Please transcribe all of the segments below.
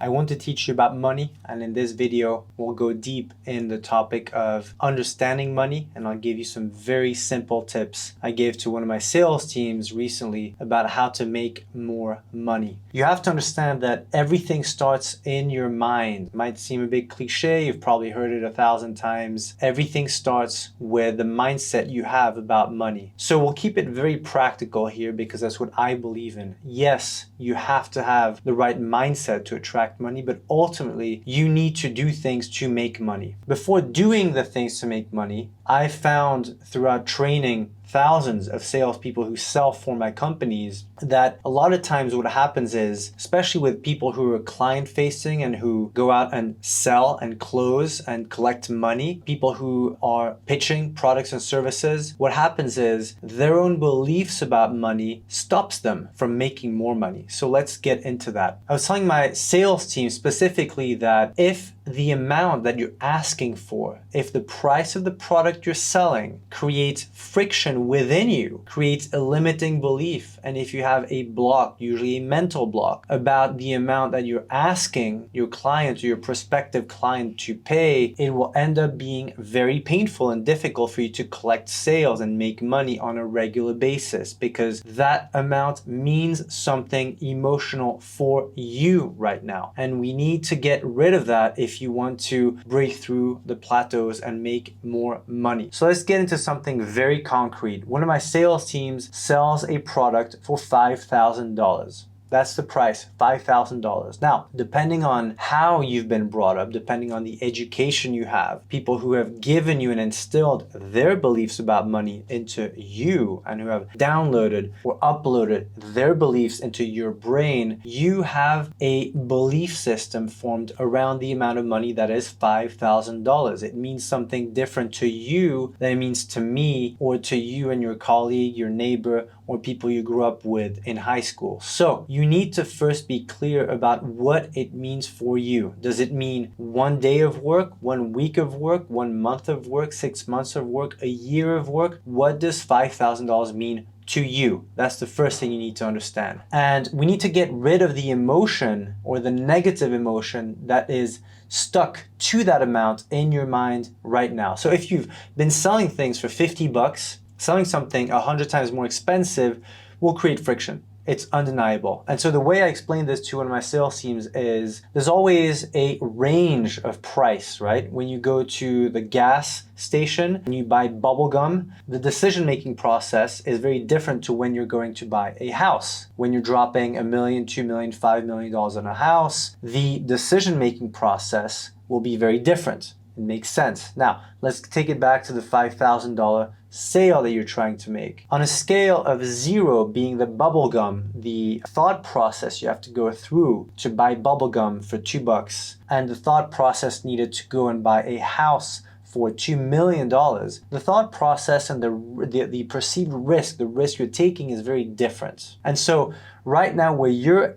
I want to teach you about money, and in this video, we'll go deep in the topic of understanding money, and I'll give you some very simple tips I gave to one of my sales teams recently about how to make more money. You have to understand that everything starts in your mind. It might seem a big cliche, you've probably heard it 1,000 times. Everything starts with the mindset you have about money. So we'll keep it very practical here because that's what I believe in. Yes, you have to have the right mindset to attract money, but ultimately you need to do things to make money. Before doing the things to make money, I found throughout training thousands of salespeople who sell for my companies that a lot of times what happens is, especially with people who are client facing and who go out and sell and close and collect money, people who are pitching products and services, what happens is their own beliefs about money stops them from making more money. So let's get into that. I was telling my sales team specifically that if the amount that you're asking for, if the price of the product you're selling creates friction within you, creates a limiting belief, and if you have a block, usually a mental block, about the amount that you're asking your client or your prospective client to pay, it will end up being very painful and difficult for you to collect sales and make money on a regular basis because that amount means something emotional for you right now. And we need to get rid of that if you want to break through the plateaus and make more money. So let's get into something very concrete. One of my sales teams sells a product for $5,000. That's the price, $5,000. Now, depending on how you've been brought up, depending on the education you have, people who have given you and instilled their beliefs about money into you and who have downloaded or uploaded their beliefs into your brain, you have a belief system formed around the amount of money that is $5,000. It means something different to you than it means to me or to you and your colleague, your neighbor, or people you grew up with in high school. So you need to first be clear about what it means for you. Does it mean 1 day of work, 1 week of work, 1 month of work, 6 months of work, a year of work? What does $5,000 mean to you? That's the first thing you need to understand. And we need to get rid of the emotion or the negative emotion that is stuck to that amount in your mind right now. So if you've been selling things for 50 bucks, selling something 100 times more expensive will create friction. It's undeniable. And so the way I explain this to one of my sales teams is there's always a range of price, right? When you go to the gas station and you buy bubble gum, the decision-making process is very different to when you're going to buy a house. When you're dropping $1 million, $2 million, $5 million on a house, the decision-making process will be very different. It makes sense. Now, let's take it back to the $5,000 sale that you're trying to make. On a scale of 0 being the bubble gum, the thought process you have to go through to buy bubble gum for $2, and the thought process needed to go and buy a house for $2 million, the thought process and the perceived risk, the risk you're taking is very different. And so right now where you're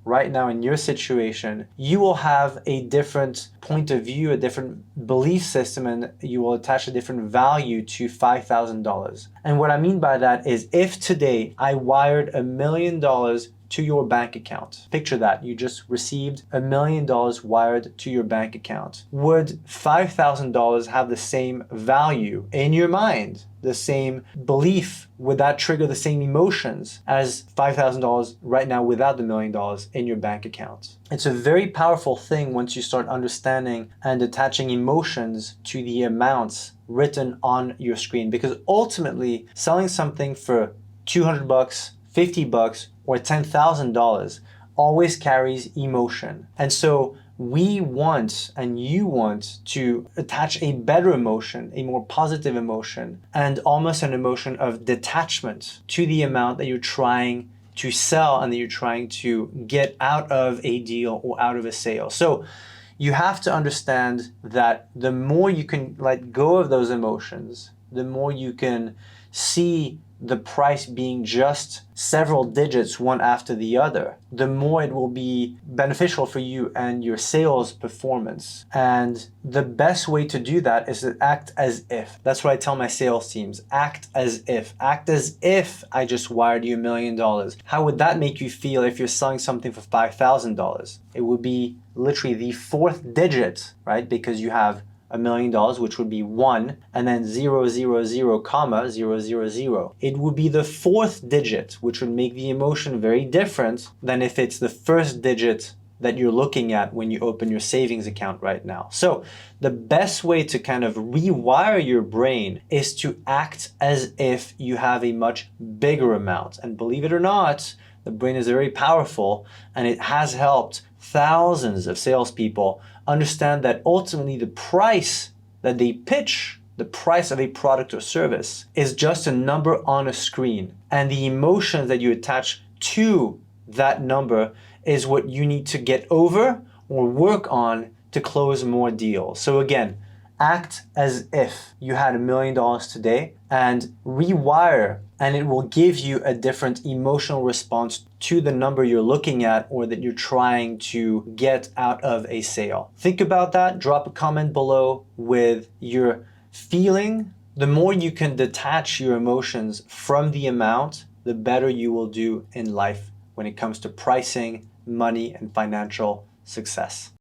right now in your situation, you will have a different point of view, a different belief system, and you will attach a different value to $5,000. And what I mean by that is if today I wired $1 million to your bank account, picture that, you just received $1 million wired to your bank account. Would $5,000 have the same value in your mind? The same belief? Would that trigger the same emotions as $5,000 right now without the $1 million in your bank account? It's a very powerful thing once you start understanding and attaching emotions to the amounts written on your screen, because ultimately selling something for 200 bucks, 50 bucks, or $10,000 always carries emotion. And so we want, and you want, to attach a better emotion, a more positive emotion, and almost an emotion of detachment to the amount that you're trying to sell and that you're trying to get out of a deal or out of a sale. So you have to understand that the more you can let go of those emotions, the more you can see the price being just several digits one after the other, the more it will be beneficial for you and your sales performance. And the best way to do that is to act as if. That's what I tell my sales teams. Act as if. Act as if I just wired you $1 million. How would that make you feel if you're selling something for $5,000? It would be literally the fourth digit, right? Because you have $1 million, which would be 1, and then 000, comma, 000. It would be the fourth digit, which would make the emotion very different than if it's the first digit that you're looking at when you open your savings account right now. So the best way to kind of rewire your brain is to act as if you have a much bigger amount. And believe it or not, the brain is very powerful, and it has helped thousands of salespeople understand that ultimately the price that they pitch, the price of a product or service, is just a number on a screen. And the emotions that you attach to that number is what you need to get over or work on to close more deals. So again, act as if you had $1 million today and rewire, and it will give you a different emotional response to the number you're looking at or that you're trying to get out of a sale. Think about that. Drop a comment below with your feeling. The more you can detach your emotions from the amount, the better you will do in life when it comes to pricing, money, and financial success.